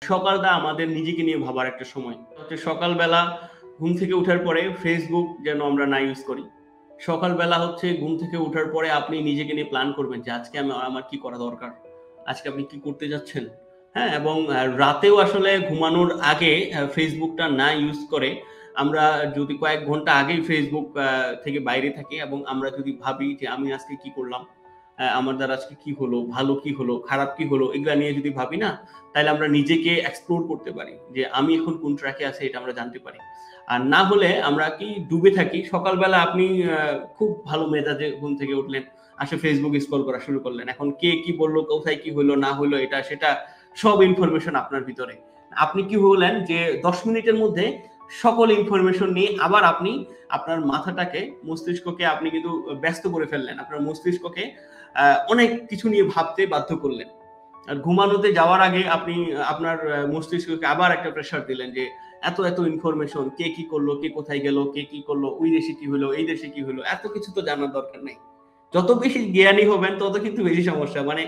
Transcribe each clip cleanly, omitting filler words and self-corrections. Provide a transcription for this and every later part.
সকালটা আমাদের নিজেকে নিয়ে ভাবার একটা সময়। হচ্ছে সকালবেলা ঘুম থেকে উঠার পরে Facebook যেন আমরা না ইউজ করি। সকালবেলা হচ্ছে ঘুম থেকে উঠার পরে আপনি নিজেকে নিয়ে প্ল্যান করবেন যে আজকে আমার কি করা দরকার? আজকে আপনি কি করতে যাচ্ছেন? হ্যাঁ? এবং রাতেও আসলে ঘুমানোর আগে Facebook টা না ইউজ করে আমরা যদি কয়েক ঘন্টা আগেই Facebook থেকে বাইরে থাকি এবং আমরা যদি ভাবি যে আমি আজকে কি করলাম? আমার দ্বারা আজকে কি হলো? ভালো কি হলো? খারাপ কি হলো? এগুলা নিয়ে যদি ভাবি না তাইলে আমরা নিজেকে এক্সপ্লোর করতে পারি যে আমি এখন কোন ট্র্যাকে আছি এটা আমরা জানতে পারি। আর না হলে আমরা কি ডুবে থাকি। সকালবেলা আপনি খুব ভালো মেজাজে ঘুম থেকে উঠলেন। Facebook স্ক্রল করা শুরু করলেন। এখন কে কি বলল, কোথায় কি হইলো না হইলো এটা সেটা সব ইনফরমেশন আপনার ভিতরে। আপনি কি হলেন যে ১০ মিনিটের মধ্যে সকল ইনফরমেশন নিয়ে আবার আপনি আপনার মাথাটাকে মস্তিষ্ককে আপনি কিন্তু ব্যস্ত করে ফেললেন। আপনার মস্তিষ্ককে অনেক কিছু নিয়ে ভাবতে বাধ্য করলেন। আর ঘুমানোতে যাওয়ার আগে আপনি আপনার মস্তিষ্ককে আবার একটা প্রেশার দিলেন যে এত ইনফরমেশন কে কি করলো, কে কোথায় গেল, কে কি করলো, ওই দেশে কি হলো, এই দেশে কি হলো, এত কিছু তো জানার দরকার নেই। যত বেশি জ্ঞানী হবেন তত কিন্তু বেশি সমস্যা। মানে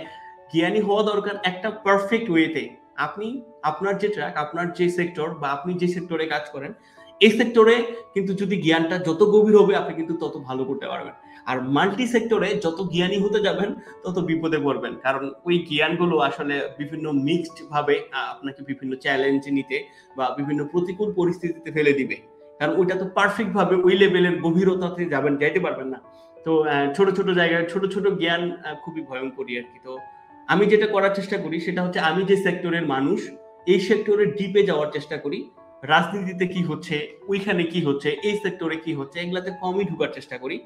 জ্ঞানী হওয়া দরকার একটা পারফেক্ট ওয়েতে। আপনি আপনার যে ট্র্যাক, আপনার যে সেক্টর বা আপনি যে সেক্টরে কাজ করেন, এই সেক্টরে কিন্তু যদি জ্ঞানটা যত গভীর হবে আপনি কিন্তু তত ভালো করতে পারবেন। আর মাল্টি সেক্টরে যত জ্ঞানী হতে যাবেন তত বিপদে পড়বেন। কারণ ওই জ্ঞানগুলো আসলে বিভিন্ন মিক্সড ভাবে আপনাকে বিভিন্ন চ্যালেঞ্জ নিতে বা বিভিন্ন প্রতিকূল পরিস্থিতিতে ফেলে দিবে। কারণ ওইটা তো পারফেক্ট ভাবে ওই লেভেলের গভীরতাতে যাইতে পারবেন না। তো ছোট জায়গায় ছোট জ্ঞান খুবই ভয়ঙ্করই আরকি। তো আমি যেটা করার চেষ্টা করি সেটা হচ্ছে আমি যে সেক্টরের মানুষ, এই সেক্টরের ডিপে যাওয়ার চেষ্টা করি। রাজনীতিতে কি হচ্ছে, ওইখানে কি হচ্ছে, এই সেক্টরে কি হচ্ছে এগুলাতে কমই ঢোকার চেষ্টা করি।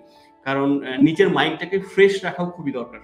কারণ নিজের মাইন্ডটাকে ফ্রেশ রাখাও খুবই দরকার।